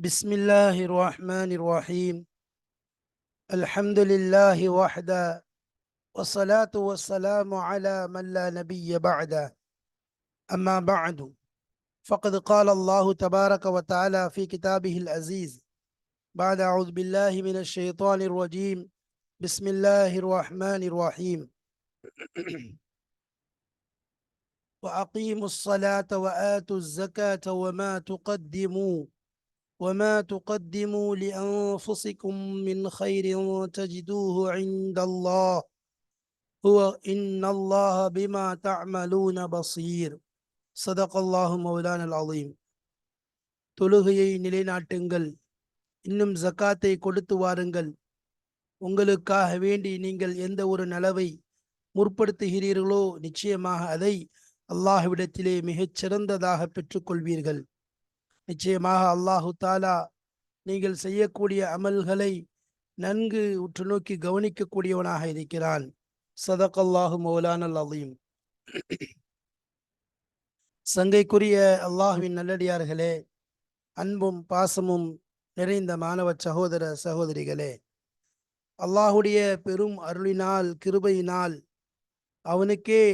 بسم الله الرحمن الرحيم. الحمد لله وحده، والصلاة والسلام على من لا نبي بعده. أما بعد، فقد قال الله تبارك وتعالى في كتابه العزيز بعد أعوذ بالله من الشيطان الرجيم. بسم الله الرحمن الرحيم. وأقيموا الصلاة وآتوا الزكاة وما تقدموا لأنفسكم من خير تجدوه عند الله هو إن الله بما تعملون بصير. صدق الله مولانا العظيم. தொழுகையை நிலைநாட்டுங்கள், இன்னும் ஜக்காத்தை கொடுத்து வாருங்கள். உங்களுக்காக வேண்டி நீங்கள் எந்த ஒரு நலவை முற்படுத்துகிறீர்களோ நிச்சயமாக அதை அல்லாஹ்விடத்திலே மிகச் சிறந்ததாக பெற்றுக்கொள்வீர்கள். நிச்சயமாக அல்லாஹு தாலா நீங்கள் செய்யக்கூடிய அமல்களை நன்கு உற்று நோக்கி கவனிக்கக்கூடியவனாக இருக்கிறான். சதகல்லாஹு மௌலானல் அலீம். சங்கைக்குரிய அல்லாஹுவின் நல்லடியார்களே, அன்பும் பாசமும் நிறைந்த மாணவ சகோதர சகோதரிகளே, அல்லாஹுடைய பெரும் அருளினால் கிருபையினால் அவனுக்கே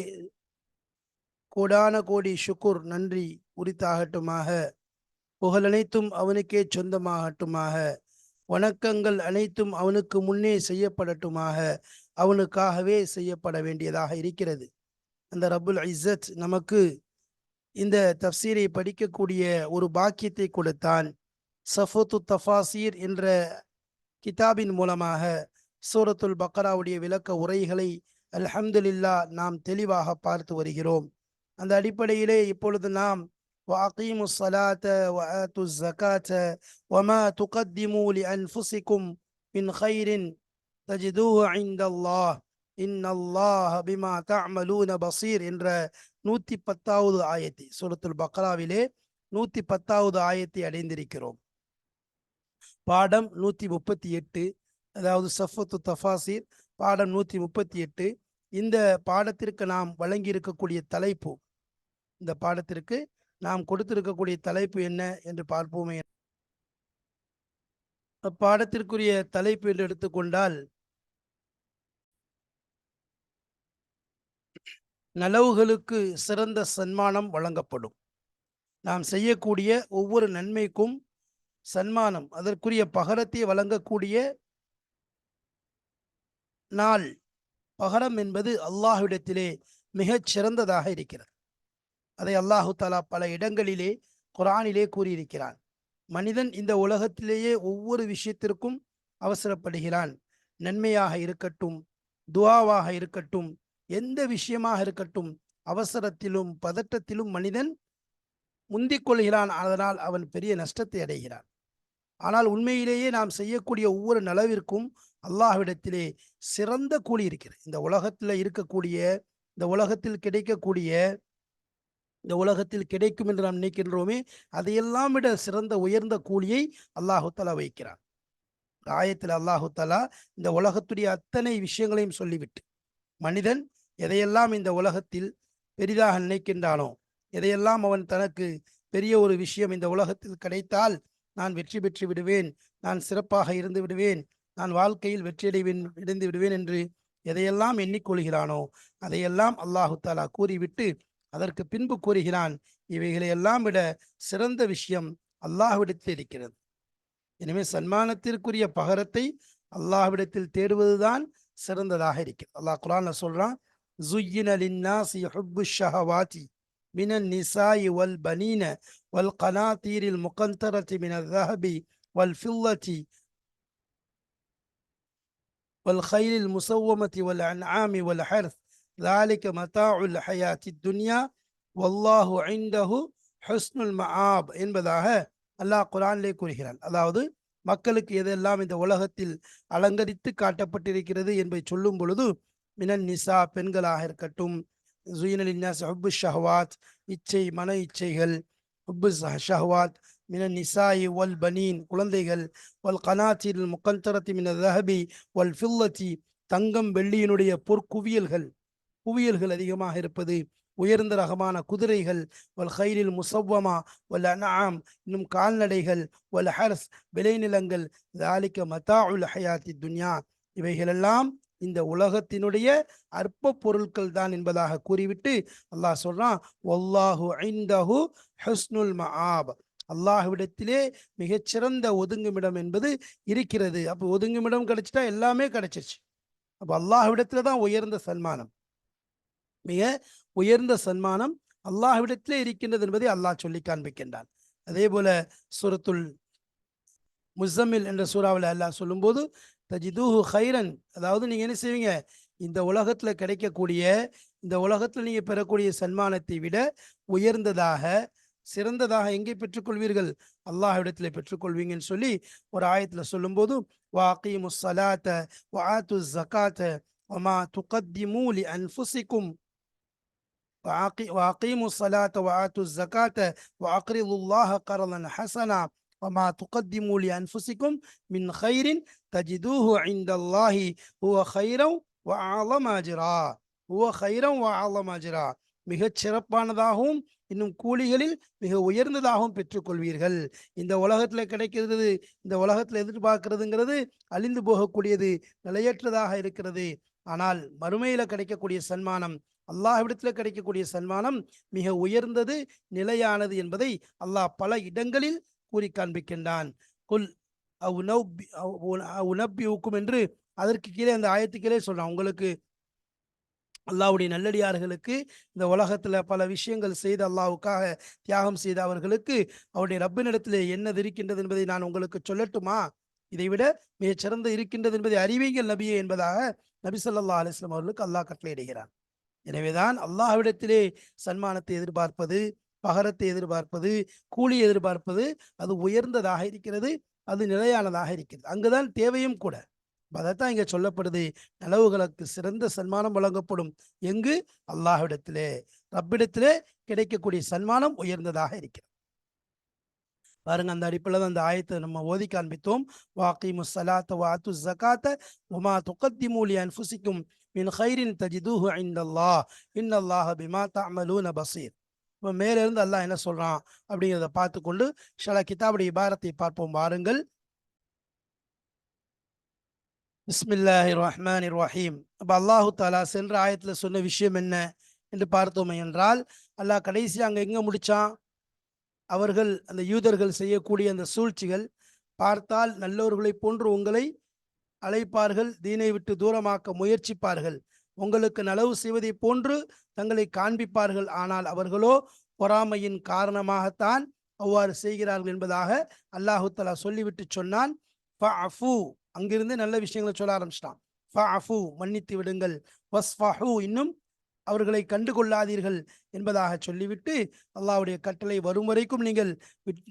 கோடான கோடி ஷுக்குர் நன்றி உரித்தாகட்டுமாக. புகழ் அனைத்தும் அவனுக்கே சொந்தமாகட்டுமாக. வணக்கங்கள் அனைத்தும் அவனுக்கு முன்னே செய்யப்படட்டுமாக. அவனுக்காகவே செய்யப்பட வேண்டியதாக இருக்கிறது. அந்த ரப்புல் இஸ்ஸத் நமக்கு இந்த தஃப்சீரை படிக்கக்கூடிய ஒரு பாக்கியத்தை கொடுத்தான். சஃபத்து தஃபாசீர் என்ற கிதாபின் மூலமாக சூரத்துல் பக்ராவுடைய விளக்க உரைகளை அல்ஹம்துலில்லாஹ் நாம் தெளிவாக பார்த்து வருகிறோம். அந்த அடிப்படையிலே இப்பொழுது நாம் وَأَقِيمُوا الصَّلَاةَ وَآتُوا الزَّكَاةَ وَمَا تُقَدِّمُوا لِأَنفُسِكُمْ مِنْ خَيْرٍ تَجِدُوهُ عِنْدَ اللَّهِ إِنَّ اللَّهَ بِمَا تَعْمَلُونَ بَصِيرٌ என்ற 110வது ஆயத்தை, சூரத்துல் பக்ராவிலே 110வது ஆயத்தை அடைந்திருக்கிறோம். பாடம் 138, அதாவது சஃபத்து தஃபாசீர் பாடம் 138. இந்த பாடத்திற்கு நாம் வழங்கி இருக்கக்கூடிய தலைப்பு, இந்த பாடத்திற்கு நாம் கொடுத்திருக்கக்கூடிய தலைப்பு என்ன என்று பார்ப்போமே. பாடத்திற்குரிய தலைப்பு என்று எடுத்துக்கொண்டால், நலவுகளுக்கு சிறந்த சன்மானம் வழங்கப்படும். நாம் செய்யக்கூடிய ஒவ்வொரு நன்மைக்கும் சன்மானம், அதற்குரிய பகரத்தை வழங்கக்கூடிய நாள், பகரம் என்பது அல்லாஹ்விடத்திலே மிகச் சிறந்ததாக இருக்கிறது. அதை அல்லாஹு தாலா பல இடங்களிலே குர்ஆனிலே கூறியிருக்கிறான். மனிதன் இந்த உலகத்திலேயே ஒவ்வொரு விஷயத்திற்கும் அவசரப்படுகிறான். நன்மையாக இருக்கட்டும், துஆவாக இருக்கட்டும், எந்த விஷயமாக இருக்கட்டும், அவசரத்திலும் பதட்டத்திலும் மனிதன் முந்திக் கொள்கிறான். அதனால் அவன் பெரிய நஷ்டத்தை அடைகிறான். ஆனால் உண்மையிலேயே நாம் செய்யக்கூடிய ஒவ்வொரு நலவிற்கும் அல்லாஹ்விடத்திலே சிறந்த கூலி இருக்கிறது. இந்த உலகத்தில் இருக்கக்கூடிய, இந்த உலகத்தில் கிடைக்கக்கூடிய, இந்த உலகத்தில் கிடைக்கும் என்று நாம் நினைக்கின்றோமே, அதையெல்லாம் விட சிறந்த உயர்ந்த கூலியை அல்லாஹு தஆலா வைக்கிறான். ஆயத்தில் அல்லாஹு தஆலா இந்த உலகத்துடைய அத்தனை விஷயங்களையும் சொல்லிவிட்டு, மனிதன் எதையெல்லாம் இந்த உலகத்தில் பெரிதாக நினைக்கின்றானோ, எதையெல்லாம் அவன் தனக்கு பெரிய ஒரு விஷயம் இந்த உலகத்தில் கிடைத்தால் நான் வெற்றி பெற்று விடுவேன், நான் சிறப்பாக இருந்து விடுவேன், நான் வாழ்க்கையில் வெற்றியடைந்து விடுவேன் என்று எதையெல்லாம் எண்ணிக்கொள்கிறானோ அதையெல்லாம் அல்லாஹு தஆலா கூறிவிட்டு அதற்கு பின்பு கூறுகிறான், இவைகளை எல்லாம் விட சிறந்த விஷயம் அல்லாஹ்விடத்தில் இருக்கிறது. எனவே சன்மானத்திற்குரிய பகரத்தை அல்லாஹ்விடத்தில் தேடுவதுதான் சிறந்ததாக இருக்கிறது. அல்லாஹ் குர்ஆன்ல சொல்றான், زُيِّنَ لِلنَّاسِ حُبُّ الشَّهَوَاتِ مِنَ النِّسَاءِ وَالْبَنِينَ وَالْقَنَاطِيرِ الْمُقَنطَرَةِ مِنَ الذَّهَبِ وَالْفِضَّةِ وَالْخَيْلِ الْمُسَوَّمَةِ وَالْأَنْعَامِ وَالْحَرْثِ ذَلِكَ مَتَاعُ الْحَيَاةِ الدُّنْيَا وَاللَّهُ عِنْدَهُ حُسْنُ الْمَآبِ என்பதாக அல்லாஹ் குர்ஆனிலே கூறுகிறான். அதாவது மக்களுக்கு எதெல்லாம் இந்த உலகத்தில் அலங்கரித்து காட்டப்பட்டிருக்கிறது என்பதை சொல்லும் பொழுது, மினன் நிசா பெண்களாக இருக்கட்டும், ஸுய்யின லின்னாஸி ஹுப்பு ஷஹவாத் இச்சை, மன இச்சைகள், ஹுப்பு ஷஹவாத் மினன் நிசாயி வல் பனீன் குழந்தைகள், வல் கனாத்தீர் முகந்தரத்தி மின தஹபி வல் ஃபில்லத்தி தங்கம் வெள்ளியினுடைய பொற்குவியல்கள், குவியல்கள் அதிகமாக இருப்பது, உயர்ந்த ரகமான குதிரைகள், வல் ஹைரில் முசவ்வமா வல் அன்ஆம் இன்னும் கால்நடைகள், வல் ஹர்ஸ் விளைநிலங்கள், தாலிக்க மதாஉல் ஹயாத்தி துன்யா இவைகளெல்லாம் இந்த உலகத்தினுடைய அற்ப பொருட்கள் தான் என்பதாக கூறிவிட்டு அல்லாஹ் சொல்றான், வல்லாஹு இன்தஹு ஹுஸ்னுல் மஆப், அல்லாஹ்விடத்திலே மிகச்சிறந்த ஒதுங்குமிடம் என்பது இருக்கிறது. அப்போ ஒதுங்குமிடம் கிடைச்சிட்டா எல்லாமே கிடைச்சிருச்சு. அப்ப அல்லாஹ்விடத்துல தான் உயர்ந்த சன்மானம், மிக உயர்ந்த சன்மானம் அல்லாஹ்விடத்திலே இருக்கின்றது என்பதை அல்லாஹ் சொல்லி காண்பிக்கின்றான். அதே போல சூரத்துல் முஸம்மில் என்ற சூறாவில் அல்லாஹ் சொல்லும்போது தஜிதுஹு ஹைரன், அதாவது நீங்க என்ன செய்வீங்க, இந்த உலகத்துல கிடைக்கக்கூடிய, இந்த உலகத்துல நீங்க பெறக்கூடிய சன்மானத்தை விட உயர்ந்ததாக சிறந்ததாக எங்கே பெற்றுக்கொள்வீர்கள், அல்லாஹ்விடத்தில் பெற்றுக்கொள்வீங்கன்னு சொல்லி ஒரு ஆயத்துல சொல்லும்போது, வஅகீமுஸ் ஸலாத்த வஆத்துஸ் ஸகாத்த வமா துகத்திமூ லிஅன்ஃபுஸிக்கும் وأقيموا الصلاة وآتوا الزكاة وأقرضوا الله قرضا حسنا وما تقدموا لأنفسكم من خير تجدوه عند الله هو خيرا وأعظم أجرا هو خيرا وأعظم أجرا மிகச் சிறப்பானதாகவும் இன்னும் கூலிகளில் மிக உயர்ந்ததாகவும் பெற்றுக்கொள்வீர்கள். இந்த உலகத்துல கிடைக்கிறது, இந்த உலகத்துல எதிர்பார்க்கிறதுங்கிறது அழிந்து போகக்கூடியது, நிலையற்றதாக இருக்கிறது. ஆனால் மறுமையில கிடைக்கக்கூடிய சன்மானம், அல்லாஹ்விடத்துல கிடைக்கக்கூடிய சன்மானம் மிக உயர்ந்தது, நிலையானது என்பதை அல்லாஹ் பல இடங்களில் கூறி காண்பிக்கின்றான். குல் உனப்பியுக்கும் என்று அதற்கு கீழே அந்த ஆயத்துக்களே சொல்றான். உங்களுக்கு அல்லாஹ்வுடைய நல்லடியார்களுக்கு இந்த உலகத்துல பல விஷயங்கள் செய்து அல்லாஹ்வுக்காக தியாகம் செய்த அவர்களுக்கு அவருடைய ரப்பினிடத்திலே என்னது இருக்கின்றது என்பதை நான் உங்களுக்கு சொல்லட்டுமா, இதைவிட மிகச்சிறந்த இருக்கின்றது என்பதை அறிவீங்கள் நபியே என்பதாக நபி ஸல்லல்லாஹு அலைஹி வஸல்லம் அவர்களுக்கு அல்லாஹ் கட்டளையிடுகிறான். எனவேதான் அல்லாஹ்விடத்திலே சன்மானத்தை எதிர்பார்ப்பது, பகரத்தை எதிர்பார்ப்பது, கூலி எதிர்பார்ப்பது அது உயர்ந்ததாக இருக்கிறது, அது நிலையானதாக இருக்கிறது. அங்குதான் தேவையும் கூட. அதைத்தான் இங்க சொல்லப்படுது, நலவுகளுக்கு சிறந்த சன்மானம் வழங்கப்படும் எங்கு, அல்லாஹ்விடத்திலே, ரப்பிடத்திலே கிடைக்கக்கூடிய சன்மானம் உயர்ந்ததாக இருக்கிறது. பாருங்க, அந்த அடிப்படையில் தான் அந்த ஆயத்தை நம்ம ஓதி காண்பித்தோம். வாகீமுஸ் ஸலாத்த வஆத்துஸ் ஸகாத்த வமா துகத்திமூ லிஅன்ஃபுஸிக்கும் மின் கைரின் தஜிதுஹு இன்தல்லாஹ் இன்னல்லாஹ பிமா தஅமலூன பஸீர். இப்போ மேல இருந்து அல்லாஹ் என்ன சொல்றான் அப்படிங்கிறத பார்த்துக்கொண்டு ஷலா கிதாபுடைய இபாரத்தை பார்ப்போம். வாருங்கள். பிஸ்மில்லாஹிர் ரஹ்மானிர் ரஹீம். அப்போ அல்லாஹு தாலா சென்ற ஆயத்துல சொன்ன விஷயம் என்ன என்று பார்த்தோமே என்றால், அல்லாஹ் கடைசி அங்க எங்க முடிச்சான், அவர்கள் அந்த யூதர்கள் செய்யக்கூடிய அந்த சூழ்ச்சிகள் பார்த்தால் நல்லவர்களை போன்று உங்களை அழைப்பார்கள், தீனை விட்டு தூரமாக்க முயற்சிப்பார்கள், உங்களுக்கு நலவு செய்வதை போன்று தங்களை காண்பிப்பார்கள், ஆனால் அவர்களோ பொறாமையின் காரணமாகத்தான் அவ்வாறு செய்கிறார்கள் என்பதாக அல்லாஹு தஆலா சொல்லிவிட்டு சொன்னான். ஃபஅஃபு, அங்கிருந்து நல்ல விஷயங்களை சொல்ல ஆரம்பிச்சிட்டான். ஃபஅஃபு, மன்னித்து விடுங்கள், வஸ்ஃபஹு, இன்னும் அவர்களை கண்டுகொள்ளாதீர்கள் என்பதாக சொல்லிவிட்டு அல்லாஹ்வுடைய கட்டளை வரும் வரைக்கும் நீங்கள்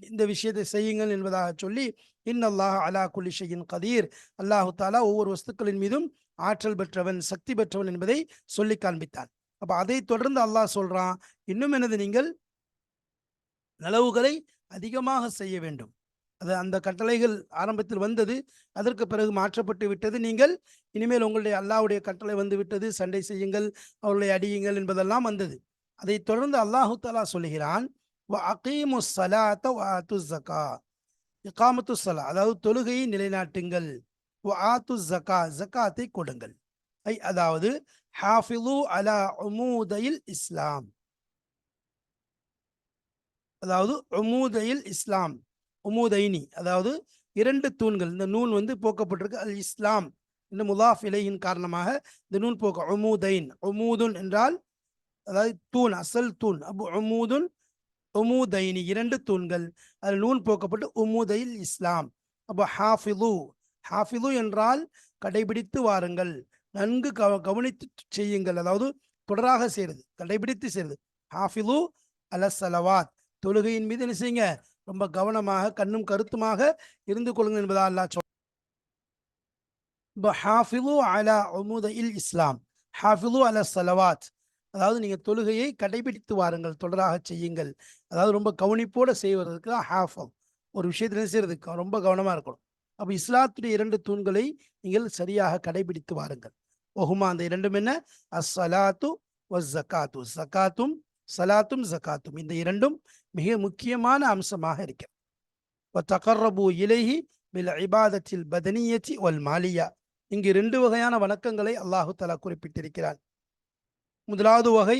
இந்த விஷயத்தை செய்யுங்கள் என்பதாக சொல்லி, இன்னல்லாஹ் அலா குல்லி ஷைஇன் கதீர், அல்லாஹு தாலா ஒவ்வொரு வஸ்துக்களின் மீதும் ஆற்றல் பெற்றவன், சக்தி பெற்றவன் என்பதை சொல்லி காண்பித்தான். அப்ப அதை தொடர்ந்து அல்லாஹ் சொல்றான், இன்னும் எனது நீங்கள் நலவுகளை அதிகமாக செய்ய வேண்டும். அது அந்த கட்டளைகள் ஆரம்பத்தில் வந்தது, அதற்கு பிறகு மாற்றப்பட்டு விட்டது. நீங்கள் இனிமேல் உங்களுடைய அல்லாஹ்வுடைய கட்டளை வந்து விட்டது, சண்டை செய்யுங்கள், அவர்களை அடியுங்கள் என்பதெல்லாம் வந்தது. அதை தொடர்ந்து அல்லாஹு தஆலா சொல்கிறான், வ அகீமுஸ் ஸலாத்த வ ஆத்துஸ் ஸகா, இகாமத்துஸ் ஸலா, அதாவது தொழுகையை நிலைநாட்டுங்கள், வ ஆத்துஸ் ஸகா, ஸகாத்தை கொடுங்கள். அதாவது ஹாஃபிது அலா உமூதைல் இஸ்லாம், அதாவது உமூதைல் இஸ்லாம், உமூதைனி, அதாவது இரண்டு தூண்கள். இந்த நூன் வந்து போக்கப்பட்டிருக்கு, அல் இஸ்லாம் இந்த முலாஃப் இலையின் காரணமாக இந்த நூன் போக்க, உமூதைன், உமூதுன் என்றால் அதாவது தூண், அசல் தூண். அபு உமூதுன் உமூதைனி, இரண்டு தூண்கள், அதில் நூன் போக்கப்பட்டு உமூதைல் இஸ்லாம். அப்போ ஹாஃபிது, ஹாஃபிது என்றால் கடைபிடித்து வாருங்கள், நன்கு கவனித்து செய்யுங்கள், அதாவது தொடராக செய்யறது, கடைபிடித்து செய்யறது. ஹாஃபிது அல ஸலவாத், தொழுகையின் மீது என்ன செய்யுங்க, ரொம்ப கவனமாக கண்ணும் கருத்துமாக இருந்து கொள்ளுங்கள் என்பதா அல்லாஹ் சொல். ஹாஃபிது அலா உமூதைல் இஸ்லாம், ஹாஃபிது அல ஸலவாத், அதாவது நீங்க தொழுகையை கடைபிடித்து வாருங்கள், தொடராக செய்யுங்கள், அதாவது ரொம்ப கவனிப்போட செய்வதற்கு தான் ஹாஃபல். ஒரு விஷயத்துல செய்யறதுக்கு ரொம்ப கவனமா இருக்கணும். அப்ப இஸ்லாத்துடைய இரண்டு தூண்களை நீங்கள் சரியாக கடைபிடித்து வாருங்கள். ஒஹுமா, அந்த இரண்டும் என்ன, அஸ்ஸலாத்து ஜக்காத்து, ஜக்காத்தும் சலாத்தும் ஜக்காத்தும் இந்த இரண்டும் மிக முக்கியமான அம்சமாக இருக்கிறது. தகர்ரபு இலைஹி பில் இபாதத்தில் பதனியத்தி வல் மாலியா. இங்கு 2 வகையான வணக்கங்களை அல்லாஹு தஆலா குறிப்பிட்டிருக்கிறார். முதலாவது வகை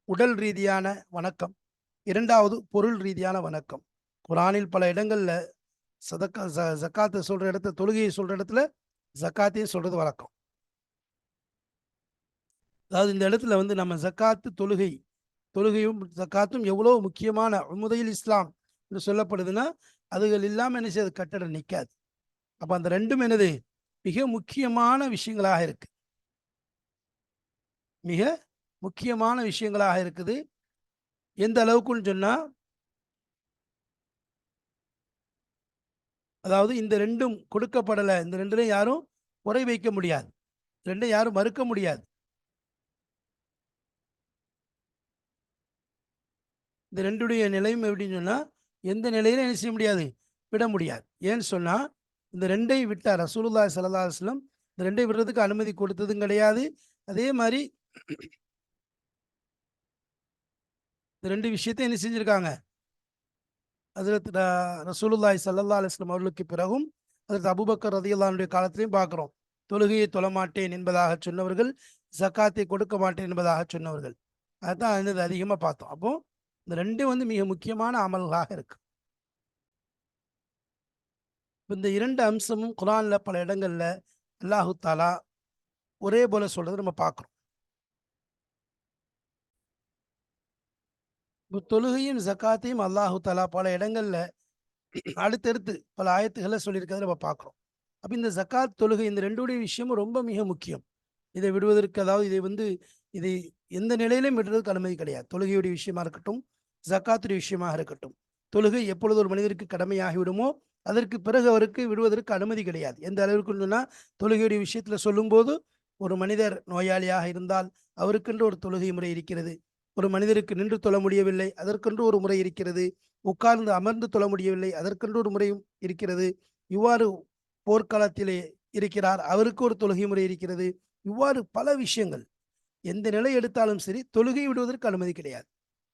உடல் ரீதியான வணக்கம், இரண்டாவது பொருள் ரீதியான வணக்கம். குரானில் பல இடங்கள்ல ஜக்காத்தை சொல்ற இடத்துல, தொழுகையை சொல்ற இடத்துல ஜக்காத்தையும் சொல்றது வழக்கம். அதாவது இந்த இடத்துல வந்து நம்ம ஜக்காத்து தொழுகையும் ஜக்காத்தும் எவ்வளவு முக்கியமான உமுதையில் இஸ்லாம் என்று சொல்லப்படுதுன்னா, அதுகள் இல்லாமல் என்ன செய்யாது, கட்டடம் நிற்காது. அப்ப அந்த ரெண்டும் என்னது, மிக முக்கியமான விஷயங்களாக இருக்கு, மிக முக்கியமான விஷயங்களாக இருக்குது. எந்த அளவுக்குன்னு சொன்னா, அதாவது இந்த ரெண்டும் கொடுக்கப்படலை, இந்த ரெண்டுலையும் யாரும் குறை வைக்க முடியாது, ரெண்டும் யாரும் மறுக்க முடியாது. இந்த ரெண்டுடைய நிலையும் எப்படின்னு சொன்னா, எந்த நிலையிலும் என்ன செய்ய முடியாது, விட முடியாது. ஏன்னு சொன்னா, இந்த ரெண்டையும் விட்டார் ரசூலுல்லாஹி ஸல்லல்லாஹு அலைஹி வஸல்லம். இந்த ரெண்டையும் விடுறதுக்கு அனுமதி கொடுத்ததும் கிடையாது. அதே மாதிரி இந்த ரெண்டு விஷயத்தையும் என்ன செஞ்சிருக்காங்க, ஹஜ்ரத் ரசூலுல்லாஹி ஸல்லல்லாஹு அலைஹி வஸல்லம் அவர்களுக்கு பிறகும் ஹஜ்ரத் அபூபக்கர் ரலியல்லாஹு அன்ஹு காலத்திலையும் பார்க்கிறோம். தொழுகையை தொழமாட்டேன் என்பதாக சொன்னவர்கள், ஜக்காத்தை கொடுக்க மாட்டேன் என்பதாக சொன்னவர்கள், அதுதான் அதிகமாக பார்த்தோம். அப்போ இந்த ரெண்டும் வந்து மிக முக்கியமான அமல்களாக இருக்கு. இந்த இரண்டு அம்சமும் குரான்ல பல இடங்கள்ல அல்லாஹு தாலா ஒரே போல சொல்றது நம்ம பார்க்கிறோம். இப்போ தொழுகையும் ஜக்காத்தையும் அல்லாஹு தாலா பல இடங்கள்ல அடுத்தடுத்து பல ஆயத்துக்களை சொல்லியிருக்கிறத நம்ம பார்க்கிறோம். அப்ப இந்த ஜக்காத் தொழுகை இந்த ரெண்டுடைய விஷயமும் ரொம்ப மிக முக்கியம். இதை விடுவதற்கு, அதாவது இதை எந்த நிலையிலும் விடுறதுக்கு அனுமதி கிடையாது. தொழுகையுடைய விஷயமா இருக்கட்டும், ஜக்காத்துடைய விஷயமாக இருக்கட்டும், தொழுகை எப்பொழுது ஒரு மனிதருக்கு கடமையாகிவிடுமோ அதற்கு பிறகு அவருக்கு விடுவதற்கு அனுமதி கிடையாது. எந்த அளவிற்கு சொன்னா, தொழுகையுடைய விஷயத்துல சொல்லும்போது, ஒரு மனிதர் நோயாளியாக இருந்தால் அவருக்கென்று ஒரு தொழுகை முறை இருக்கிறது. ஒரு மனிதருக்கு நின்று தொழ முடியவில்லை, அதற்கென்று ஒரு முறை இருக்கிறது. உட்கார்ந்து அமர்ந்து தொழ முடியவில்லை, அதற்கென்று ஒரு முறையும் இருக்கிறது. இவ்வாறு போர்க்காலத்திலே இருக்கிறார், அவருக்கு ஒரு தொழுகை முறை இருக்கிறது. இவ்வாறு பல விஷயங்கள், எந்த நிலை எடுத்தாலும் சரி தொழுகை விடுவதற்கு அனுமதி கிடையாது.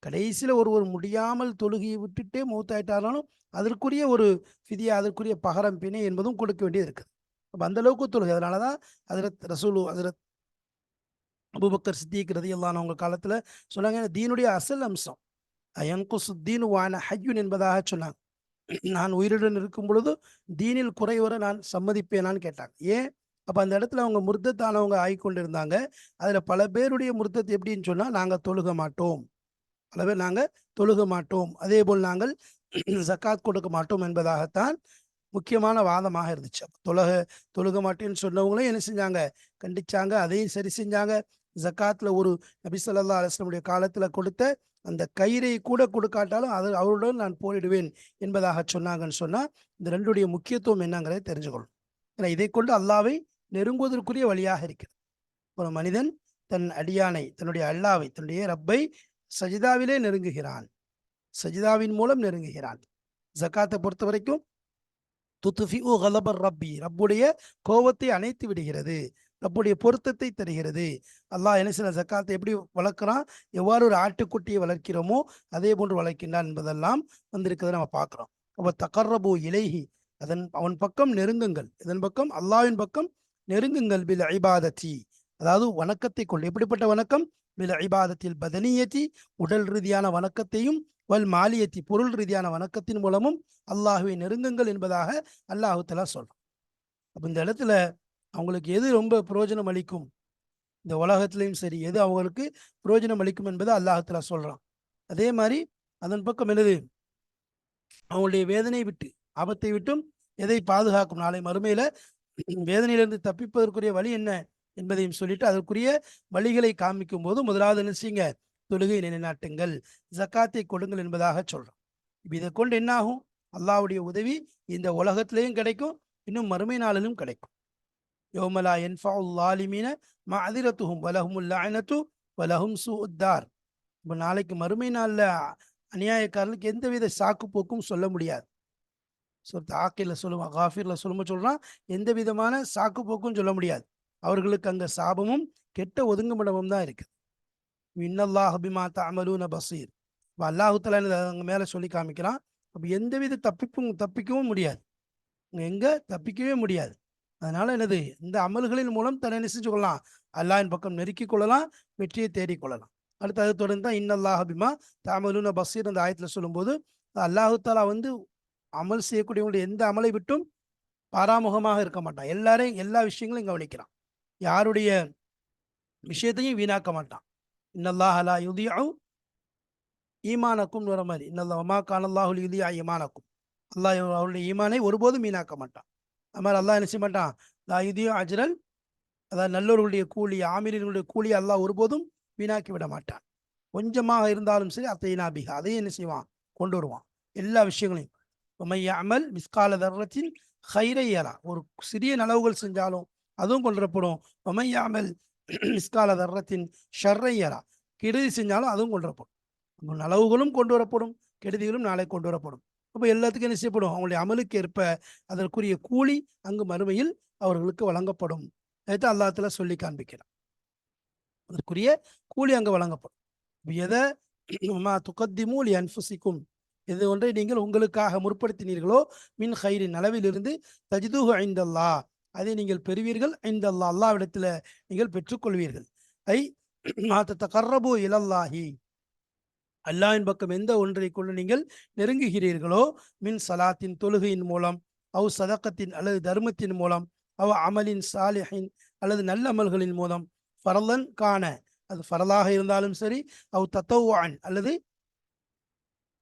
கடைசியில் ஒருவர் முடியாமல் தொழுகையை விட்டுட்டே மூத்தாயிட்டாலும் அதற்குரிய ஒரு ஃபிதியா, அதற்குரிய பகரம் பிணை என்பதும் கொடுக்க வேண்டியது இருக்குது. அப்போ அந்த அளவுக்கு தொழுகை. அதனால தான் ஹஜ்ரத் அபூபக்கர் சித்திக் ரலியல்லாஹு அன்ஹு அவங்க காலத்தில் சொன்னாங்க, தீனுடைய அசல் அம்சம் அயன்குசுத்தீன் வான ஹய்யுன் என்பதாக சொன்னாங்க. நான் உயிருடன் இருக்கும் பொழுது தீனில் குறைவர நான் சம்மதிப்பேனான்னு கேட்டாங்க. ஏன்? அப்போ அந்த இடத்துல அவங்க முர்த்தத்தானவங்க ஆகிக்கொண்டிருந்தாங்க. அதில் பல பேருடைய முர்த்தத் எப்படின்னு சொன்னால், நாங்கள் தொழுக மாட்டோம், பல பேர் நாங்கள் தொழுக மாட்டோம், அதே போல் நாங்கள் ஜக்காத் கொடுக்க மாட்டோம் என்பதாகத்தான் முக்கியமான வாதமாக இருந்துச்சு. தொழுக மாட்டேன்னு சொன்னவங்களையும் என்ன செஞ்சாங்க, கண்டிச்சாங்க, அதையும் சரி செஞ்சாங்க. ஜக்காத்துல ஒரு நபி ஸல்லல்லாஹு அலைஹி வஸல்லம் காலத்துல கொடுத்த அந்த கயிறை கூட கொடுக்காட்டாலும் அவருடன் நான் போரிடுவேன் என்பதாக சொன்னாங்கன்னு சொன்னா, இந்த ரெண்டுடைய முக்கியத்துவம் என்னங்கிறதை தெரிஞ்சுக்கணும். ஏன்னா இதை கொண்டு அல்லாவை நெருங்குவதற்குரிய வழியாக இருக்கிறது. ஒரு மனிதன் தன் அடியானை, தன்னுடைய அல்லாவை, தன்னுடைய ரப்பை சஜிதாவிலே நெருங்குகிறான், சஜிதாவின் மூலம் நெருங்குகிறான். ஜக்காத்தை பொறுத்த வரைக்கும் துத்ஃபிஉ கலபர் ரப்பி, ரப்புடைய கோபத்தை அணைத்து விடுகிறது, ரப்புடைய பொருத்தத்தை தருகிறது. அல்லாஹ் என்ன செய்ய, ஜக்காத்தை எப்படி வளர்க்குறான், எவ்வாறு ஒரு ஆட்டுக்குட்டியை வளர்க்கிறோமோ அதே போன்று வளர்க்கின்றான் என்பதெல்லாம் வந்திருக்கிறத நம்ம பார்க்குறோம். அப்போ தகர்ரபு இலைஹி, அவன் பக்கம் நெருங்குங்கள், இதன் பக்கம் அல்லாஹ்வின் பக்கம் நெருங்குங்கள், பில் இபாதத்தி, அதாவது வணக்கத்தை கொண்டு. எப்படிப்பட்ட வணக்கம்? பில் இபாதத்தில் பதனியத்தி, உடல் ரீதியான வணக்கத்தையும், வல் மாலியத்தி, பொருள் ரீதியான வணக்கத்தின் மூலமும் அல்லாஹுவை நெருங்குங்கள் என்பதாக அல்லாஹு தஆலா சொல்றான். அப்போ இந்த இடத்துல அவங்களுக்கு எது ரொம்ப பிரயோஜனம் அளிக்கும், இந்த உலகத்திலையும் சரி, எது அவங்களுக்கு பிரயோஜனம் அளிக்கும் என்பதை அல்லாஹு தஆலா சொல்றான். அதே மாதிரி அதன் பக்கம் என்னது, அவங்களுடைய வேதனை விட்டு, ஆபத்தை விட்டும் எதை பாதுகாக்கும், நாளை மறுமையில வேதனையிலிருந்து தப்பிப்பதற்குரிய வழி என்ன என்பதையும் சொல்லிட்டு அதற்குரிய வழிகளை காமிக்கும் போது முதலாவது என்ன செய்யுங்க, தொழுகை நிலைநாட்டுங்கள், ஜக்காத்தை கொடுங்கள் என்பதாக சொல்றோம். இப்போ இதை கொண்டு என்ன ஆகும், அல்லாஹ்வுடைய உதவி இந்த உலகத்திலையும் கிடைக்கும், இன்னும் மறுமை நாளிலும் கிடைக்கும். யௌமலா யன்ஃபஉல் ஸாலிமீன மஅதிரத்துஹும் வலஹுமுல் லஅனத்து வலஹும் சூஉத்தார். இப்போ நாளைக்கு மறுமை நாளில் அநியாயக்காரர்களுக்கு எந்தவித சாக்கு போக்கும் சொல்ல முடியாது. ஆக்கில சொல்லுவான், காஃபிர்ல சொல்லும்போது சொல்றான், எந்த விதமான சாக்கு போக்கும் சொல்ல முடியாது. அவர்களுக்கு அங்க சாபமும் கெட்ட ஒதுங்குமிடமும் தான் இருக்குது. இன்னல்லாஹு பிமா தஅமலூன பஸீர். அப்ப அல்லாஹ் தஆலா அங்க மேல சொல்லி காமிக்கிறான். அப்ப எந்தவித தப்பிக்கவும் முடியாது. எங்க தப்பிக்கவே முடியாது. அதனால என்னது, இந்த அமல்களின் மூலம் தன்னை என்ன செஞ்சு கொள்ளலாம், அல்லாஹ்வின் பக்கம் நெருக்கிக் கொள்ளலாம், வெற்றியை தேடிக் கொள்ளலாம். அடுத்து அது தொடர்ந்து தான் இன்னல்லாஹ பிமா தஅமலூன பஸீர் அந்த ஆயத்துல சொல்லும்போது, அல்லாஹ் தஆலா வந்து அமல் செய்யக்கூடியவங்களுடைய எந்த அமலை விட்டும் பாராமுகமாக இருக்க மாட்டான். எல்லாரையும் எல்லா விஷயங்களையும் கவனிக்கிறான். யாருடைய விஷயத்தையும் வீணாக்க மாட்டான். இன்னல்லாஹ லா யுதீஉ ஈமானக்கும் வர மாதிரி, இன்னல்லாஹ் வமா கான அல்லாஹு லியுதீஅ ஈமானக்கும். அல்லாஹ் அவருடைய ஈமானை ஒருபோதும் வீணாக்க மாட்டான். அது மாதிரி அல்லாஹ் என்ன செய்ய மாட்டான், லா யுதீஉ அஜ்ரல், அதாவது நல்லவர்களுடைய கூலி, ஆமீன்களுடைய கூலி அல்லாஹ் ஒருபோதும் வீணாக்கி விட மாட்டான். கொஞ்சமாக இருந்தாலும் சரி அத்தைனா பிஹா, அதையும் என்ன செய்வான், கொண்டு வருவான் எல்லா விஷயங்களையும். وَمَن يَعْمَلْ மிஸ்கால தர்ரத்தின் خَيْرًا يَرَهُ, ஒரு சிறிய நலவுகள் செஞ்சாலும் அதுவும் கொண்டு வரப்படும். وَمَن يَعْمَلْ மிஸ்கால தர்ரத்தின் ஷர்ரًا يَرَهُ, கெடுதி செஞ்சாலும் அதுவும் கொண்டு வரப்படும். நலவுகளும் கொண்டு வரப்படும், கெடுதிகளும் நாளை கொண்டு வரப்படும். அப்போ எல்லாத்துக்கும் என்ன செய்யப்படும், அவங்களுடைய அமலுக்கு ஏற்ப அதற்குரிய கூலி அங்கு மறுமையில் அவர்களுக்கு வழங்கப்படும். அதைத்தான் அல்லாஹ் தஆலா சொல்லி காண்பிக்கிறான். அதற்குரிய கூலி அங்கு வழங்கப்படும். எதை மா துகத்திமு லி அன்ஃபுசிக்கும், எது ஒன்றை நீங்கள் உங்களுக்காக முற்படுத்தினீர்களோ, மின் ஹைரின் அளவிலிருந்து தஜிதுஹு இந்தல்லாஹ், அதை நீங்கள் பெறுவீர்கள். இந்தல்லாஹ், அல்லாஹ்விடத்தில் நீங்கள் பெற்றுக்கொள்வீர்கள். ஐ மா தத்தகர்ரபு இலல்லாஹி, அல்லாஹ்வின் பக்கம் எந்த ஒன்றை கொண்டு நீங்கள் நெருங்குகிறீர்களோ, மின் சலாத்தின் தொழுகையின் மூலம், அவ் சதக்கத்தின் அல்லது தர்மத்தின் மூலம், அவ் அமலின் சாலிஹின் அல்லது நல்ல அமல்களின் மூலம், ஃபரலன் கான, அது ஃபரலாக இருந்தாலும் சரி, அவ் தத்தவுஅன் அல்லது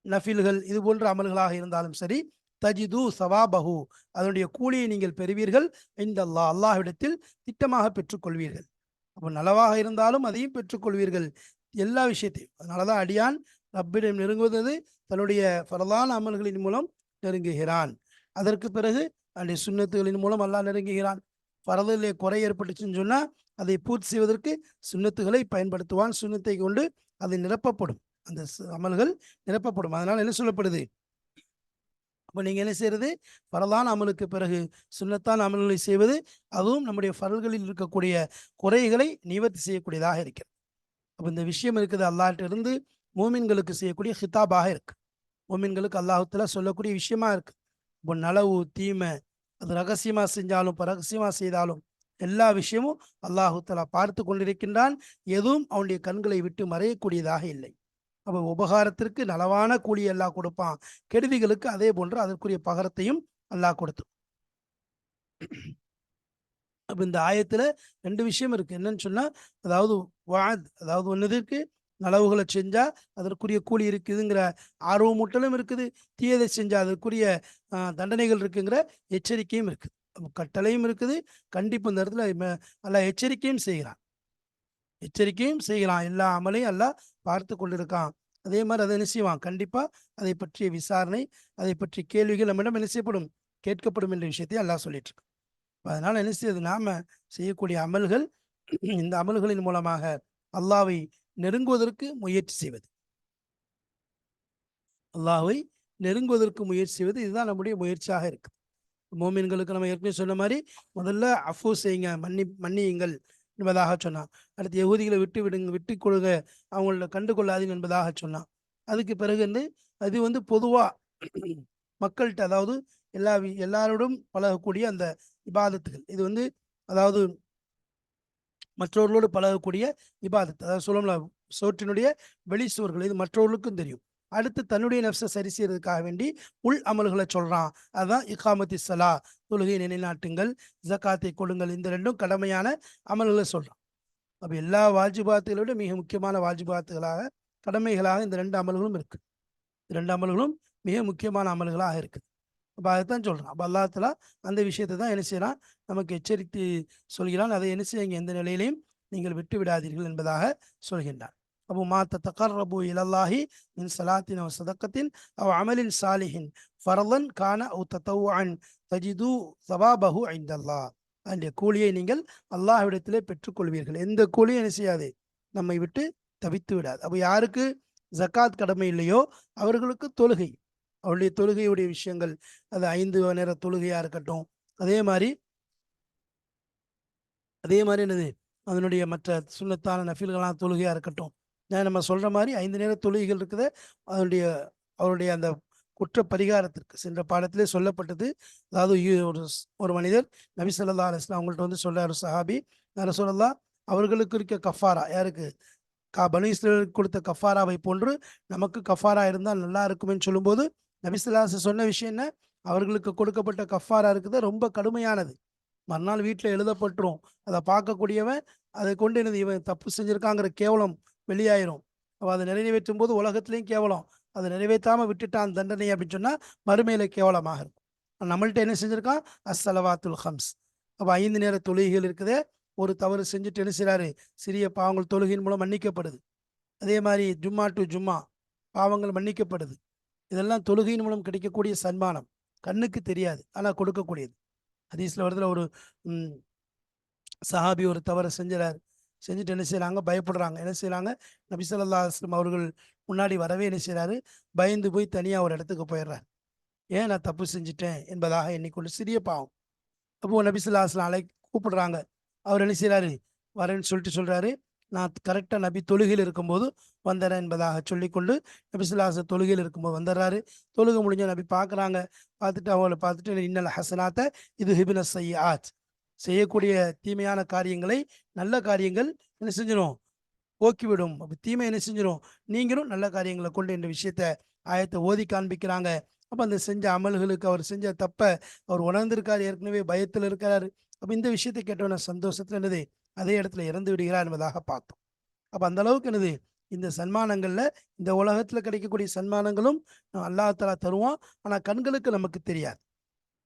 நஃபில்கள் இது போன்ற அமல்களாக இருந்தாலும் சரி, தஜிது சவாபஹு, அதனுடைய கூலியை நீங்கள் பெறுவீர்கள். இந்தல்லாஹ், அல்லாஹ்விடத்தில் திட்டமாக பெற்றுக்கொள்வீர்கள். அப்போ நலவாக இருந்தாலும் அதையும் பெற்றுக்கொள்வீர்கள், எல்லா விஷயத்தையும். அதனாலதான் அடியான் ரப்பிடம் நெருங்குவது தன்னுடைய ஃபரலான அமல்களின் மூலம் நெருங்குகிறான். அதற்கு பிறகு அந்த சுன்னத்துகளின் மூலம் அல்லாஹ் நெருங்குகிறான். ஃபரதிலே குறை ஏற்பட்டுச்சுன்னு சொன்னா அதை பூர்த்தி செய்வதற்கு சுன்னத்துகளை பயன்படுத்துவான். சுன்னத்தை கொண்டு அது நிரப்பப்படும், அந்த அமல்கள் நிரப்பப்படும். அதனால என்ன சொல்லப்படுது, அப்போ நீங்க என்ன செய்யறது, ஃபரலான அமலுக்கு பிறகு சுன்னத்தான அமல்களை செய்வது, அதுவும் நம்முடைய ஃபரல்களில் இருக்கக்கூடிய குறைகளை நிவர்த்தி செய்யக்கூடியதாக இருக்கிறது. அப்போ இந்த விஷயம் இருக்குது, அல்லாஹ்ட்ட இருந்து மூமின்களுக்கு செய்யக்கூடிய ஹிதாபாக இருக்கு. மூமின்களுக்கு அல்லாஹ் தஆலா சொல்லக்கூடிய விஷயமா இருக்கு. இப்போ நலவு தீமை அது ரகசியமா செஞ்சாலும் பரகசியமா செய்தாலும் எல்லா விஷயமும் அல்லாஹ் தஆலா பார்த்து கொண்டிருக்கின்றான். எதுவும் அவனுடைய கண்களை விட்டு மறையக்கூடியதாக இல்லை. அப்போ உபகாரத்திற்கு நலவான கூலி அல்லாஹ் கொடுப்பான், கெடுதிகளுக்கு அதே போன்று அதற்குரிய பகரத்தையும் அல்லாஹ் கொடுத்து. அப்ப இந்த ஆயத்துல ரெண்டு விஷயம் இருக்கு. என்னன்னு சொன்னா, அதாவது வாத், அதாவது ஒன்னதற்கு நலவுகளை செஞ்சா அதற்குரிய கூலி இருக்குதுங்கிற ஆர்வமூட்டலும் இருக்குது, தீயதை செஞ்சா அதற்குரிய தண்டனைகள் இருக்குங்கிற எச்சரிக்கையும் இருக்குது. கட்டளையும் இருக்குது, கண்டிப்பு. இந்த இடத்துல அல்லாஹ் எச்சரிக்கையும் செய்கிறான், எச்சரிக்கையும் செய்கிறான். எல்லா அமலையும் அல்லாஹ் பார்த்து கொண்டிருக்கான். அதே மாதிரி அதை என்ன செய்வான், கண்டிப்பா அதை பற்றிய விசாரணை, அதை பற்றிய கேள்விகள் நம்மிடம் என்ன செய்யப்படும், கேட்கப்படும் என்ற விஷயத்தை அல்லாஹ் சொல்லிட்டு இருக்கு. அதனால என்ன செய்யுது, நாம செய்யக்கூடிய அமல்கள், இந்த அமல்களின் மூலமாக அல்லாஹ்வை நெருங்குவதற்கு முயற்சி செய்வது, அல்லாஹ்வை நெருங்குவதற்கு முயற்சி செய்வது, இதுதான் நம்முடைய முயற்சியாக இருக்கு. மோமின்களுக்கு நம்ம ஏற்கனவே சொன்ன மாதிரி முதல்ல அஃபு செய்யுங்க, மன்னியுங்கள் என்பதாக சொன்னான். அடுத்து யகூதிகளை விட்டு விடுங்க, விட்டு கொள்ளுங்க, அவங்கள கண்டு கொள்ளாதீங்க என்பதாக சொன்னான். அதுக்கு பிறகு வந்து அது வந்து பொதுவா மக்கள்கிட்ட, அதாவது எல்லாரோடும் பழகக்கூடிய அந்த இபாதத்துகள், இது வந்து அதாவது மற்றவர்களோடு பழகக்கூடிய இபாதத், அதாவது சொல்லல சோற்றினுடைய வெளி சுவர்கள், இது மற்றவர்களுக்கும் தெரியும். அடுத்து தன்னுடைய நஃப்ஸை சரி செய்யறதுக்காக வேண்டி உள் அமல்களை சொல்றான். அதுதான் இகாமத்தி ஸலா, தொழுகை நிலைநாட்டுங்கள், ஜகாத்தை கொடுங்கள், இந்த ரெண்டும் கடமையான அமல்களை சொல்றான். அப்ப எல்லா வாஜிபாத்துகளை விட மிக முக்கியமான வாஜிபாத்துகளாக, கடமைகளாக இந்த ரெண்டு அமல்களும் இருக்கு. இரண்டு அமல்களும் மிக முக்கியமான அமல்களாக இருக்குது. அப்போ அதைத்தான் சொல்றான். அப்போ அல்லாஹ் தஆலா அந்த விஷயத்தை தான் என்ன செய்யறான், நமக்கு எச்சரித்து சொல்கிறான். அதை என்ன செய்யுங்க, எந்த நிலையிலையும் நீங்கள் விட்டு விடாதீர்கள் என்பதாக சொல்கின்றான். அப்போ மா தத்தகர்ரபு இலல்லாஹி மின் ஸலாத்தின் அவ் ஸதக்கத்தின் அவ் அமலின் சாலிஹின் ஃபர்லன் கான அவ் தத்தவுஅன் தஜிது ஸவாபஹு இன்தல்லாஹ், அந்த கூலியை நீங்கள் அல்லாஹ்விடத்திலே பெற்றுக்கொள்வீர்கள். எந்த கூலியும் என்ன செய்யாது, நம்மை விட்டு தவித்து விடாது. அப்போ யாருக்கு ஜக்காத் கடமை இல்லையோ அவர்களுக்கு தொழுகை, அவருடைய தொழுகையுடைய விஷயங்கள், அது 5 நேர தொழுகையா இருக்கட்டும், அதே மாதிரி என்னது, அதனுடைய மற்ற சுன்னத்தான நஃபில்களான தொழுகையா இருக்கட்டும், நம்ம சொல்ற மாதிரி 5 நேர தொழுகைகள் இருக்குது. அதனுடைய அவருடைய அந்த குற்ற பரிகாரத்திற்கு சென்ற பாடத்திலே சொல்லப்பட்டது. அதாவது ஒரு மனிதர் நபி ஸல்லல்லாஹு அலைஹி வஸல்லம் அவங்கள்ட்ட வந்து சொல்றாரு சஹாபி, "யா ரசூலல்லாஹ், அவர்களுக்கு இருக்க கஃபாரா யாருக்கு? பனு இஸ்ரவேலுக்கு கொடுத்த கஃபாராவை போன்று நமக்கு கஃபாரா இருந்தால் நல்லா இருக்குமேன்னு" சொல்லும்போது நபி ஸல்லல்லாஹு அலைஹி வஸல்லம் சொன்ன விஷயம் என்ன? அவர்களுக்கு கொடுக்கப்பட்ட கஃபாரா இருக்குது ரொம்ப கடுமையானது. மறுநாள் வீட்டில் எழுதப்பட்டுரும். அதை பார்க்கக்கூடியவன் அதை கொண்டு என்னது இவன் தப்பு செஞ்சிருக்காங்கிற கேவலம் வெளியாயிரும். அப்ப அதை நிறைவேற்றும் போது உலகத்திலையும் கேவலம். அதை நிறைவேற்றாம விட்டுட்டான் தண்டனை அப்படின்னு சொன்னா மறுமையில கேவலமாக இருக்கும். நம்மள்ட்ட என்ன செஞ்சிருக்கான்? அஸ்ஸலவாத்துல் ஹம்ஸ். அப்ப 5 நேர தொழுகைகள் இருக்குதே. ஒரு தவறு செஞ்சுட்டு என்ன செய்றாரு? சிறிய பாவங்கள் தொழுகையின் மூலம் மன்னிக்கப்படுது. அதே மாதிரி ஜும்மா டு ஜும்மா பாவங்கள் மன்னிக்கப்படுது. இதெல்லாம் தொழுகையின் மூலம் கிடைக்கக்கூடிய சன்மானம். கண்ணுக்கு தெரியாது, ஆனா கொடுக்கக்கூடியது. ஹதீஸ்ல வருதுல ஒரு ம் சஹாபி ஒரு தவறை செஞ்சுறாரு. செஞ்சுட்டு என்ன செய்றாங்க? பயப்படுறாங்க. என்ன செய்றாங்க? நபி ஸல்லல்லாஹு அலைஹி வஸல்லம் அவர்கள் முன்னாடி வரவே என்ன செய்றாரு? பயந்து போய் தனியா ஒரு இடத்துக்கு போயிடுறார். ஏன் நான் தப்பு செஞ்சுட்டேன் என்பதாக எண்ணிக்கொண்டு சிறிய பாவம். அப்போ நபி ஸல்லல்லாஹு அலைஹி வஸல்லம் கூப்பிடுறாங்க. அவர் என்ன செய்றாரு? வரேன்னு சொல்லிட்டு சொல்றாரு. நான் கரெக்டா நபி தொழுகையில் இருக்கும்போது வந்துடுறேன் என்பதாக சொல்லிக்கொண்டு நபி ஸல்லல்லாஹு அலைஹி வஸல்லம் தொழுகையில் இருக்கும்போது வந்துடுறாரு. தொழுகை முடிஞ்ச நபி பார்க்குறாங்க. பார்த்துட்டு அவங்கள பார்த்துட்டு இன்னல் ஹஸனாத்த யுத்ஹிபுன ஸய்யிஆத், செய்யக்கூடிய தீமையான காரியங்களை நல்ல காரியங்கள் என்ன செஞ்சிடும்? போக்கிவிடும். அப்ப தீமை என்ன செஞ்சிடும்? நீங்களும் நல்ல காரியங்களை கொண்டு என்ற விஷயத்த ஆயத்தை ஓதி காண்பிக்கிறாங்க. அப்ப அந்த செஞ்ச அமல்களுக்கு அவர் செஞ்ச தப்ப அவர் உணர்ந்திருக்காரு. ஏற்கனவே பயத்தில் இருக்கிறாரு. அப்ப இந்த விஷயத்தை கேட்டவன சந்தோஷத்துல என்னது? அதே இடத்துல இறந்து விடுகிறார் என்பதாக பார்த்தோம். அப்ப அந்த அளவுக்கு என்னது? இந்த சன்மானங்கள்ல இந்த உலகத்துல கிடைக்கக்கூடிய சன்மானங்களும் அல்லாஹ் தஆலா தருவான். ஆனா கண்களுக்கு நமக்கு தெரியாது.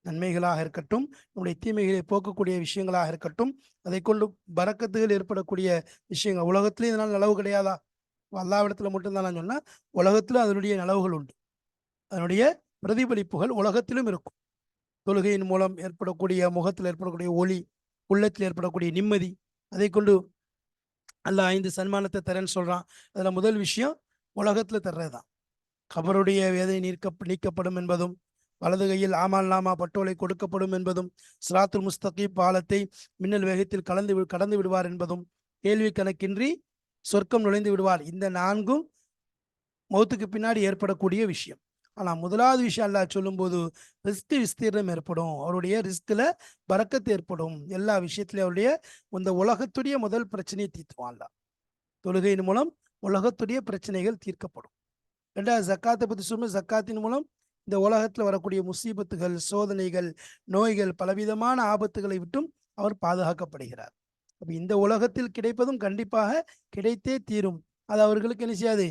நன்மைகளாக இருக்கட்டும், நம்முடைய தீமைகளை போக்கக்கூடிய விஷயங்களாக இருக்கட்டும், அதை கொண்டு பரக்கத்துகள் ஏற்படக்கூடிய விஷயங்கள் உலகத்திலேயும் இதனால் நலவு கிடையாதா? அல்லாஹ்விடத்துல மட்டும்தான் நான் சொன்னா, உலகத்திலும் அதனுடைய நலவுகள் உண்டு. அதனுடைய பிரதிபலிப்புகள் உலகத்திலும் இருக்கும். தொழுகையின் மூலம் ஏற்படக்கூடிய முகத்தில் ஏற்படக்கூடிய ஒளி, உள்ளத்தில் ஏற்படக்கூடிய நிம்மதி, அதை கொண்டு அல்லாஹ் 5 சன்மானத்தை தரேன்னு சொல்றான். அதுல முதல் விஷயம் உலகத்துல தர்றதுதான். கபருடைய வேதனை நீக்கப்படும் என்பதும், வலது கையில் ஆமால் நாமா பட்டோலை கொடுக்கப்படும் என்பதும், சிராத்துல் முஸ்தகீம் பாலத்தை மின்னல் வேகத்தில் கடந்து விடுவார் என்பதும், கேள்வி கணக்கின்றி சொர்க்கம் நுழைந்து விடுவார். இந்த 4ம் மௌத்துக்கு பின்னாடி ஏற்படக்கூடிய விஷயம். ஆனா முதலாவது விஷயம் அல்லாஹ் சொல்லும்போது ரிஸ்க் விஸ்தீர்ணம் ஏற்படும். அவருடைய ரிஸ்க்ல பரக்கத்து ஏற்படும். எல்லா விஷயத்திலும் அவருடைய இந்த உலகத்துடைய முதல் பிரச்சனையை தீர்த்துவான் அல்லாஹ். தொழுகையின் மூலம் உலகத்துடைய பிரச்சனைகள் தீர்க்கப்படும். 2வது ஜக்காத்தை பத்தி சொல்லும்போது ஜக்காத்தின் மூலம் இந்த உலகத்துல வரக்கூடிய முசீபத்துகள், சோதனைகள், நோய்கள், பலவிதமான ஆபத்துகளை விட்டும் அவர் பாதுகாக்கப்படுகிறார். அப்ப இந்த உலகத்தில் கிடைப்பதும் கண்டிப்பாக கிடைத்தே தீரும். அது அவர்களுக்கு என்ன செய்யாது?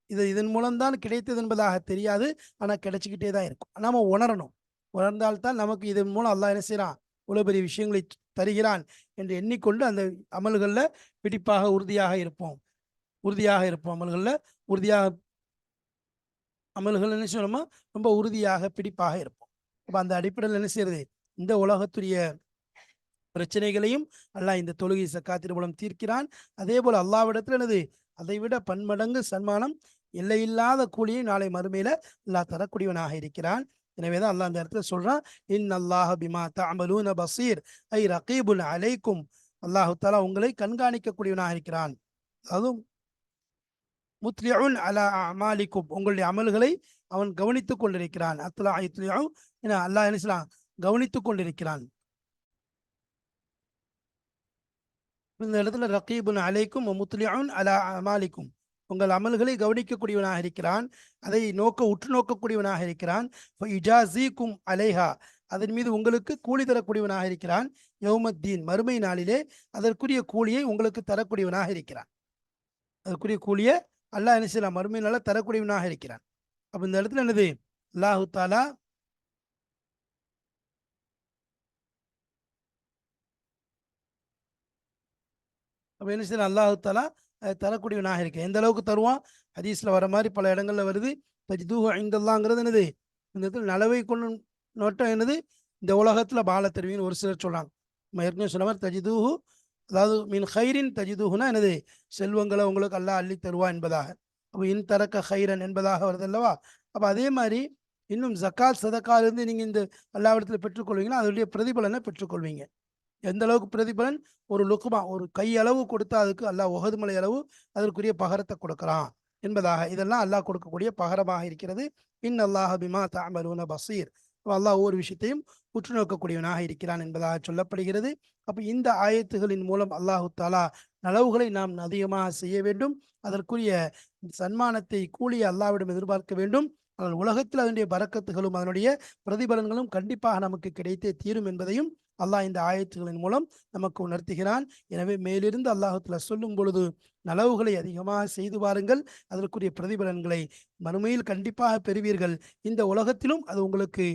இதன் மூலம்தான் கிடைத்தது என்பதாக தெரியாது. ஆனா கிடைச்சிக்கிட்டே தான் இருக்கும். நாம உணரணும். உணர்ந்தால்தான் நமக்கு இதன் மூலம் அல்லாஹ் என்ன செய்றான்? இவ்வளவு பெரிய விஷயங்களை தருகிறான் என்று எண்ணிக்கொண்டு அந்த அமல்கள்ல பிடிப்பாக உறுதியாக இருப்போம். அமல்கள்ல உறுதியாக அமல்கள் என்ன செய்யணுமா? ரொம்ப உறுதியாக பிடிப்பாக இருப்போம். அப்ப அந்த அடிப்படையில் என்ன செய்யறது? இந்த உலகத்துடைய பிரச்சனைகளையும் அல்லாஹ் இந்த தொழுகை சக்காத்தின் மூலம் தீர்க்கிறான். அதே போல அல்லாஹ்விடத்தில் என்னது? அதைவிட பன்மடங்கு சன்மானம், எல்லையில்லாத கூலியை நாளை மறுமையில அல்லாஹ் தரக்கூடியவனாக இருக்கிறான். எனவேதான் அல்லாஹ் அந்த இடத்துல சொல்றான், இன்னல்லாஹ பிமா தஅமலூன பஸீர், ஐ ரகீபுன் அலைக்கும். அல்லாஹ் தஆலா உங்களை கண்காணிக்கக்கூடியவனாக இருக்கிறான். அதுவும் முத்லிஉன் அலா அமாலிக்கும், உங்களுடைய அமல்களை அவன் கவனித்துக் கொண்டிருக்கிறான். அத்லா யுத்லிஉ என அல்லாஹ் என்ன செய்றான்? கவனித்துக் கொண்டிருக்கிறான். இந்த இடத்துல ரகீபுன் அலைக்கும் முத்லிஉன் அலா அமாலிக்கும், உங்கள் அமல்களை கவனிக்கக்கூடியவனாக இருக்கிறான். அதை உற்று நோக்கக்கூடியவனாக இருக்கிறான். இஜாசிக்கும் அலைஹா, அதன் மீது உங்களுக்கு கூலி தரக்கூடியவனாக இருக்கிறான். யௌமத்தீன், மறுமை நாளிலே அதற்குரிய கூலியை உங்களுக்கு தரக்கூடியவனாக இருக்கிறான். அதற்குரிய கூலியை அல்லாஹ் என்ன செய்யலாம்? மறுமை நாள தரக்கூடியவனாக இருக்கிறான். அப்ப இந்த இடத்துல என்னது? அல்லாஹு தாலா அப்ப என்ன செய்யலாம்? அல்லாஹு தாலா தரக்கூடியவனாக இருக்கேன். எந்த அளவுக்கு தருவான்? ஹதீஸ்ல வர மாதிரி பல இடங்கள்ல வருது. தஜ்தூஹு இன்தல்லாஹ்ங்கிறது என்னது? இந்த இடத்துல நலவை கொண்டு நோட்டம் என்னது? இந்த உலகத்துல பால தருவீன்னு ஒரு சிலர் சொல்றாங்க. நம்ம ஏற்கனவே சொன்ன மாதிரி தஜிதூஹு, அதாவது மின் ஹைரின் தஜிதூஹுனா என்னது? செல்வங்களை உங்களுக்கு அல்லாஹ் அள்ளி தருவா என்பதாக. அப்ப இன் தரக்க ஹைரன் என்பதாக வருது அல்லவா? அப்ப அதே மாதிரி இன்னும் ஜக்காத் சதக்கால இருந்து நீங்க இந்த அல்லாஹ்விடத்துல பெற்றுக்கொள்வீங்கன்னா அதனுடைய பிரதிபலனை பெற்றுக்கொள்வீங்க. எந்த அளவுக்கு பிரதிபலன்? ஒரு லுக்மா, ஒரு கை அளவு கொடுத்தா அதுக்கு அல்லாஹ் உஹது மலை அளவு அதற்குரிய பகரத்தை கொடுக்கிறான் என்பதாக, இதெல்லாம் அல்லாஹ் கொடுக்கக்கூடிய பகரமாக இருக்கிறது. அல்லாஹ பிமா தஅமலூன பஸீர். அல்லாஹ் ஒவ்வொரு விஷயத்தையும் உற்று நோக்கக்கூடியவனாக இருக்கிறான் என்பதாக சொல்லப்படுகிறது. அப்ப இந்த ஆயத்துகளின் மூலம் அல்லாஹு தாலா நலவுகளை நாம் அதிகமாக செய்ய வேண்டும். அதற்குரிய சன்மானத்தை, கூலியை அல்லாஹ்விடம் எதிர்பார்க்க வேண்டும். ஆனால் உலகத்தில் அதனுடைய பரக்கத்துகளும் அதனுடைய பிரதிபலன்களும் கண்டிப்பாக நமக்கு கிடைத்தே தீரும் என்பதையும் அல்லாஹ் இந்த ஆயத்துகளின் மூலம் நமக்கு உணர்த்துகிறான். எனவே மேலிருந்து அல்லாஹுத்தாலா சொல்லும் பொழுது நலவுகளை அதிகமாக செய்து வாருங்கள், அதற்குரிய பிரதிபலன்களை மறுமையில் கண்டிப்பாக பெறுவீர்கள். இந்த உலகத்திலும் அது உங்களுக்கு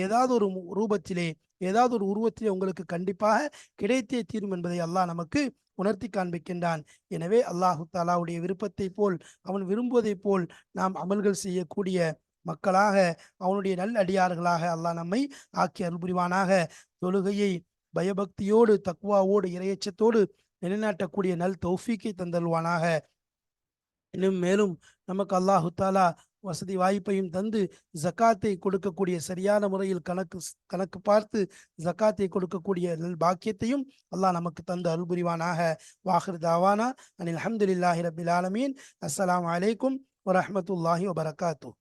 ஏதாவது ஒரு ரூபத்திலே, ஏதாவது ஒரு உருவத்திலே உங்களுக்கு கண்டிப்பாக கிடைத்தே தீரும் என்பதை அல்லாஹ் நமக்கு உணர்த்தி காண்பிக்கின்றான். எனவே அல்லாஹு தாலாவுடைய விருப்பத்தை போல், அவன் விரும்புவதைப் போல் நாம் அமல்கள் செய்யக்கூடிய மக்களாக, அவனுடைய நல் அடியார்களாக அல்லாஹ் நம்மை ஆக்கி அருள் புரிவானாக. தொழுகையை பயபக்தியோடு, தக்வாவோடு, இறையச்சத்தோடு நிலைநாட்டக்கூடிய நல் தௌஃபீக்கை தந்தல்வானாக. இன்னும் மேலும் நமக்கு அல்லாஹு தாலா வசதி வாய்ப்பையும் தந்து ஜக்காத்தை கொடுக்கக்கூடிய, சரியான முறையில் கணக்கு பார்த்து ஜக்காத்தை கொடுக்கக்கூடிய நல் பாக்கியத்தையும் அல்லாஹ் நமக்கு தந்து அருள் புரிவானாக. வாஹிர் தாவானா அனில் அல்ஹம்துலில்லாஹி ரப்பில் ஆலமீன். அஸ்ஸலாமு அலைக்கும் வரஹ்மத்துல்லாஹி வபரகாத்துஹ்.